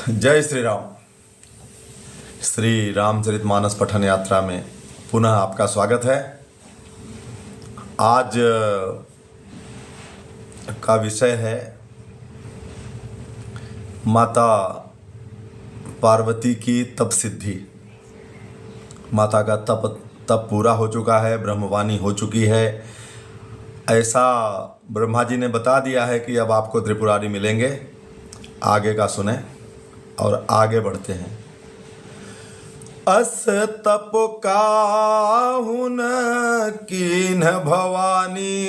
जय श्री राम। श्री रामचरितमानस पठन यात्रा में पुनः आपका स्वागत है। आज का विषय है माता पार्वती की तप सिद्धि। माता का तप पूरा हो चुका है, ब्रह्मवाणी हो चुकी है। ऐसा ब्रह्मा जी ने बता दिया है कि अब आपको त्रिपुरारी मिलेंगे। आगे का सुने और आगे बढ़ते हैं। अस तप काहुन कीन भवानी,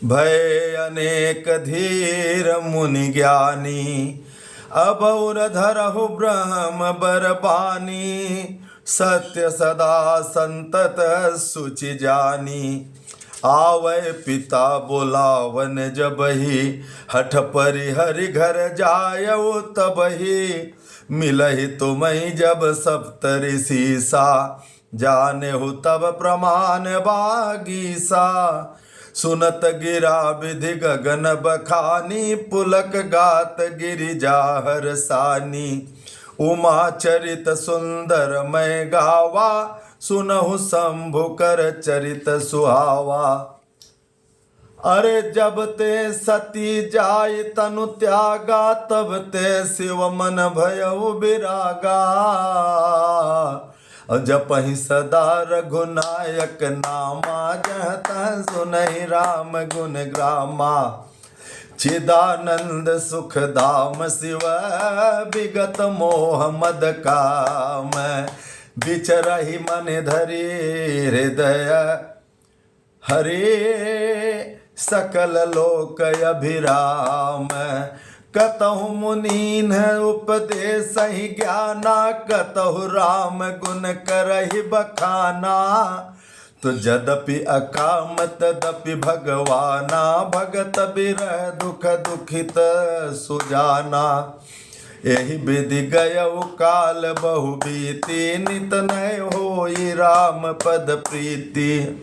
भय अनेक धीर मुनि ज्ञानी। अबौर धरहु ब्रह्म बरबानी, सत्य सदा संतत सुचि जानी। आवै पिता बोलावन जबहि, हठ परिहरि घर जायउ तबहि। मिलहि तुम्हि जब सप्तऋषि सा, जानेहु तब प्रमाण बागीसा। सुनत गिरा विधि गगन बखानी, पुलक गात गिरिजा हरसानी। उमा चरित सुंदर मैं गावा, सुनहु शंभु कर चरित सुहावा। अरे जब ते सती जाय तनु त्यागा, तब ते शिव मन भयउ बिरागा। जपहि सदा रघुनायक नामा, जह तह सुनहि राम गुण ग्रामा। चिदानंद सुख धाम शिव, विगत मोह मद काम। विचरहि मन धरि हृदय, हरे सकल लोक अभिराम। कतहु मुनीन उपदेसहि ज्ञाना, कतहु राम गुण करहि बखाना। तो जदपि अकाम तदपि भगवाना, भगत बिरह दुख दुखित सुजाना। यही विधि गयउ काल बहु बीती, नित नय होई राम पद प्रीति।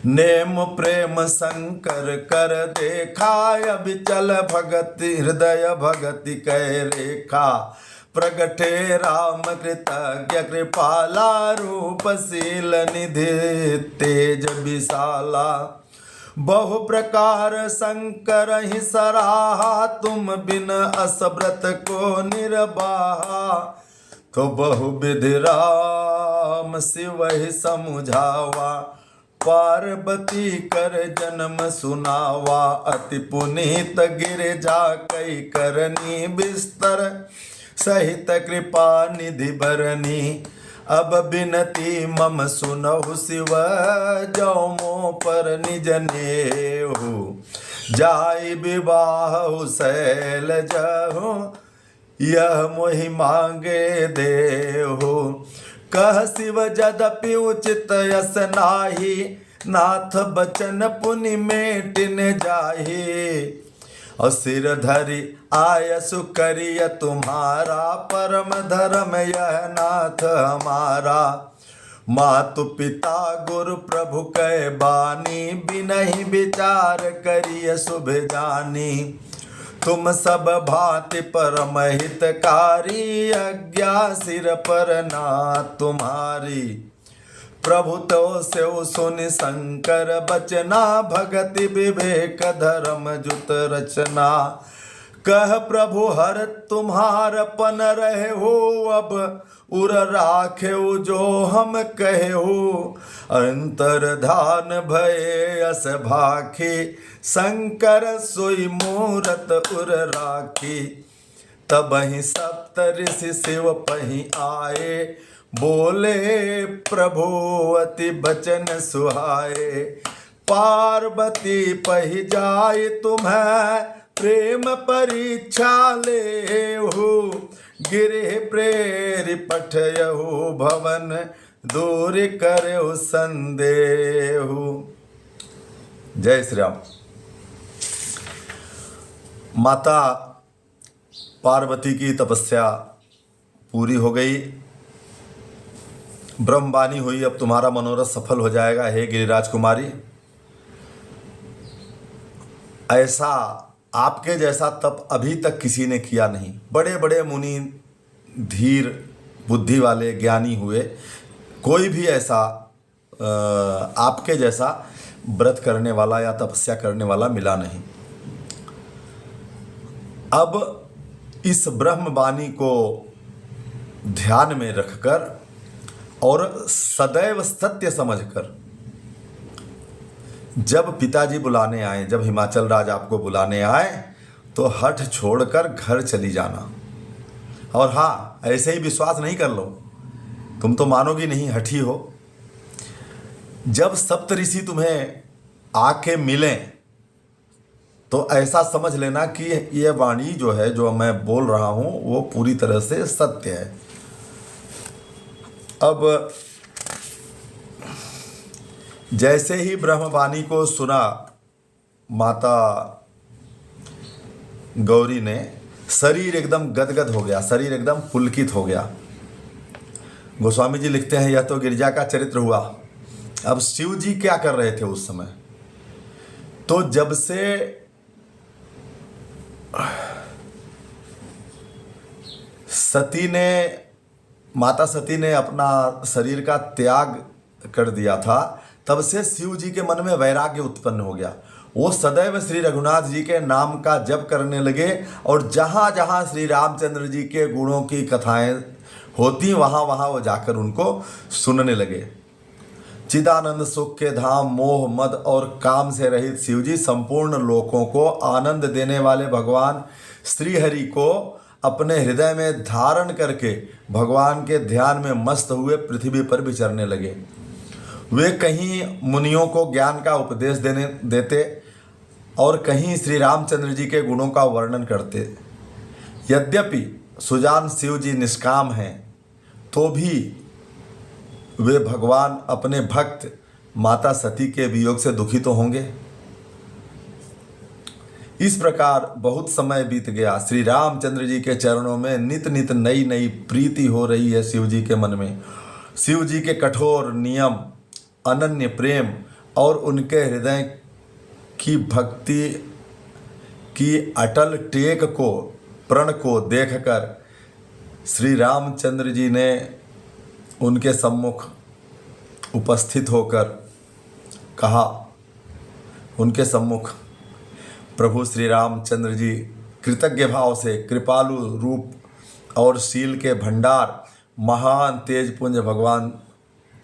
नेम प्रेम शंकर कर देखा, अबिचल भगति हृदय भगति कै रेखा। प्रगटे राम कृतज्ञ कृपाला, रूपशील निधि तेज विशाला। बहु प्रकार शंकर ही सराहा, तुम बिन असव्रत को निर्वाहा। तो बहु विधि राम शिव ही समुझावा, पार्वती कर जन्म सुनावा। अति पुनीत गिरिजा कई करनी, बिस्तर सहित कृपा निधि बरनी। अब बिनती मम सुनहु शिव, जौ मोह पर निज नेहु। जाय विवाहु शैलजहु, यह मोहि मांगे देहु। कह शिव जदपि उचित यस नाही, नाथ बचन पुनि मेटिन जाहि। और सिर धरि आयसु करिय तुम्हारा, परम धर्म यह नाथ हमारा। मातु पिता गुरु प्रभु कै बानी, बिनहि विचार करिय शुभ जानी। तुम सब भांति परम हितकारी, आज्ञा सिर पर ना तुम्हारी। प्रभु तो सेव सुनि शंकर बचना, भगति विवेक धर्म जुत रचना। कह प्रभु हर तुम्हार पन रहे हो, अब उर राखे जो हम कहे हो। अंतर ध्यान भय अस भाखी, शंकर सोई मूरत उर राखी। तबहि सप्त ऋषि शिव पहि आए, बोले प्रभु अति बचन सुहाए। पार्वती पहि जाय तुम्हें, प्रेम परीक्षा लेहु। गिरि प्रेरि पठयहु भवन, दूर करहु संदेहु। जय श्री राम। माता पार्वती की तपस्या पूरी हो गई, ब्रह्मवाणी हुई। अब तुम्हारा मनोरथ सफल हो जाएगा हे गिरिराज कुमारी। ऐसा आपके जैसा तप अभी तक किसी ने किया नहीं। बड़े बड़े मुनि, धीर बुद्धि वाले ज्ञानी हुए, कोई भी ऐसा आपके जैसा व्रत करने वाला या तपस्या करने वाला मिला नहीं। अब इस ब्रह्मवाणी को ध्यान में रखकर और सदैव सत्य समझकर जब पिताजी बुलाने आए, जब हिमाचल राज आपको बुलाने आए, तो हठ छोड़कर घर चली जाना। और हाँ, ऐसे ही विश्वास नहीं कर लो, तुम तो मानोगी नहीं, हठी हो। जब सप्तऋषि तुम्हें आके मिलें तो ऐसा समझ लेना कि ये वाणी जो है, जो मैं बोल रहा हूँ, वो पूरी तरह से सत्य है। अब जैसे ही ब्रह्मवाणी को सुना माता गौरी ने, शरीर एकदम गदगद हो गया, शरीर एकदम पुलकित हो गया। गोस्वामी जी लिखते हैं, यह तो गिरिजा का चरित्र हुआ। अब शिव जी क्या कर रहे थे उस समय? तो जब से माता सती ने अपना शरीर का त्याग कर दिया था, तब से शिव जी के मन में वैराग्य उत्पन्न हो गया। वो सदैव श्री रघुनाथ जी के नाम का जप करने लगे और जहाँ जहाँ श्री रामचंद्र जी के गुणों की कथाएं होती, वहाँ वहाँ वो जाकर उनको सुनने लगे। चिदानंद सुख के धाम, मोह मद और काम से रहित शिव जी संपूर्ण लोकों को आनंद देने वाले भगवान श्री हरि को अपने हृदय में धारण करके भगवान के ध्यान में मस्त हुए पृथ्वी पर विचरने लगे। वे कहीं मुनियों को ज्ञान का उपदेश देते और कहीं श्री रामचंद्र जी के गुणों का वर्णन करते। यद्यपि सुजान शिव जी निष्काम हैं, तो भी वे भगवान अपने भक्त माता सती के वियोग से दुखी तो होंगे। इस प्रकार बहुत समय बीत गया। श्री रामचंद्र जी के चरणों में नित नित नई नई प्रीति हो रही है शिव जी के मन में। शिव जी के कठोर नियम, अनन्य प्रेम और उनके हृदय की भक्ति की अटल टेक को, प्रण को देखकर श्री रामचंद्र जी ने उनके सम्मुख उपस्थित होकर कहा, उनके सम्मुख प्रभु श्री रामचंद्र जी कृतज्ञ भाव से कृपालु रूप और शील के भंडार महान तेजपुंज भगवान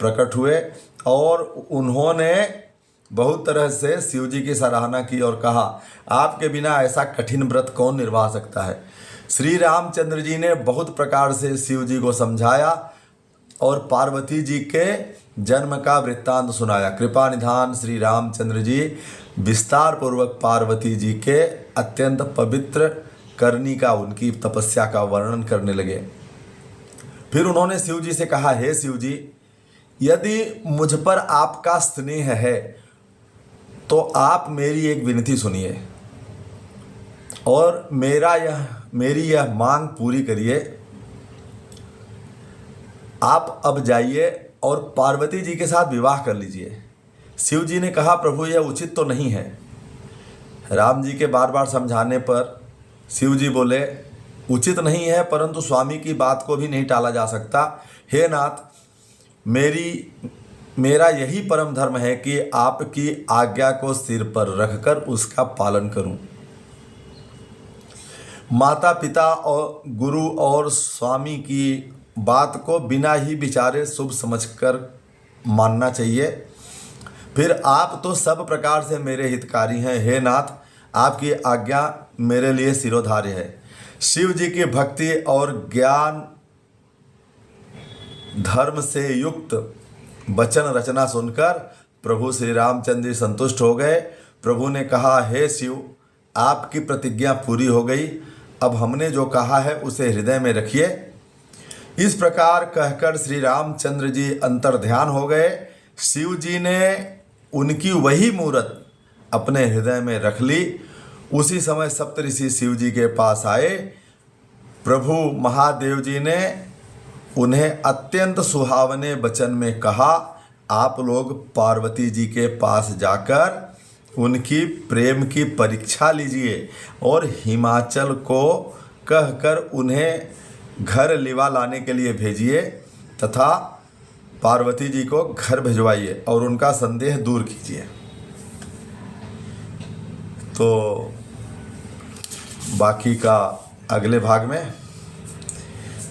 प्रकट हुए और उन्होंने बहुत तरह से शिव जी की सराहना की और कहा, आपके बिना ऐसा कठिन व्रत कौन निर्वाह सकता है। श्री रामचंद्र जी ने बहुत प्रकार से शिव जी को समझाया और पार्वती जी के जन्म का वृत्तांत सुनाया। कृपा निधान श्री रामचंद्र जी विस्तार पूर्वक पार्वती जी के अत्यंत पवित्र करनी का, उनकी तपस्या का वर्णन करने लगे। फिर उन्होंने शिव जी से कहा, हे शिव जी, यदि मुझ पर आपका स्नेह है तो आप मेरी एक विनती सुनिए और मेरी यह मांग पूरी करिए। आप अब जाइए और पार्वती जी के साथ विवाह कर लीजिए। शिव जी ने कहा, प्रभु यह उचित तो नहीं है। राम जी के बार बार समझाने पर शिव जी बोले, उचित नहीं है, परंतु स्वामी की बात को भी नहीं टाला जा सकता। हे नाथ, मेरा यही परम धर्म है कि आपकी आज्ञा को सिर पर रखकर उसका पालन करूं। माता पिता और गुरु और स्वामी की बात को बिना ही विचारे शुभ समझकर मानना चाहिए। फिर आप तो सब प्रकार से मेरे हितकारी हैं। हे नाथ, आपकी आज्ञा मेरे लिए शिरोधार्य है। शिव जी की भक्ति और ज्ञान धर्म से युक्त वचन रचना सुनकर प्रभु श्री रामचंद्र जी संतुष्ट हो गए। प्रभु ने कहा, हे शिव, आपकी प्रतिज्ञा पूरी हो गई। अब हमने जो कहा है उसे हृदय में रखिए। इस प्रकार कहकर श्री रामचंद्र जी अंतर्ध्यान हो गए। शिव जी ने उनकी वही मूर्त अपने हृदय में रख ली। उसी समय सप्तऋषि शिव जी के पास आए। प्रभु महादेव जी ने उन्हें अत्यंत सुहावने वचन में कहा, आप लोग पार्वती जी के पास जाकर उनकी प्रेम की परीक्षा लीजिए और हिमाचल को कहकर उन्हें घर लिवा लाने के लिए भेजिए तथा पार्वती जी को घर भिजवाइए और उनका संदेह दूर कीजिए। तो बाकी का अगले भाग में।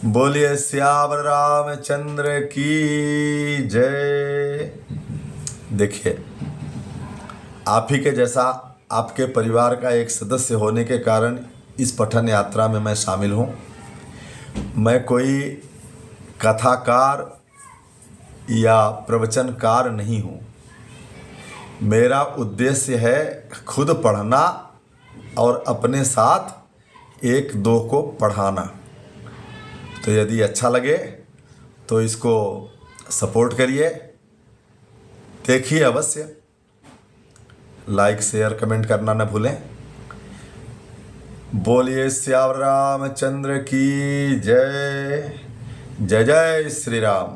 बोलिए श्याम रामचंद्र की जय। देखिए, आप ही के जैसा आपके परिवार का एक सदस्य होने के कारण इस पठन यात्रा में मैं शामिल हूँ। मैं कोई कथाकार या प्रवचनकार नहीं हूँ। मेरा उद्देश्य है खुद पढ़ना और अपने साथ एक दो को पढ़ाना। तो यदि अच्छा लगे तो इसको सपोर्ट करिए, देखिए अवश्य, लाइक शेयर कमेंट करना न भूलें। बोलिए श्याम रामचंद्र की जय। जय जय श्री राम।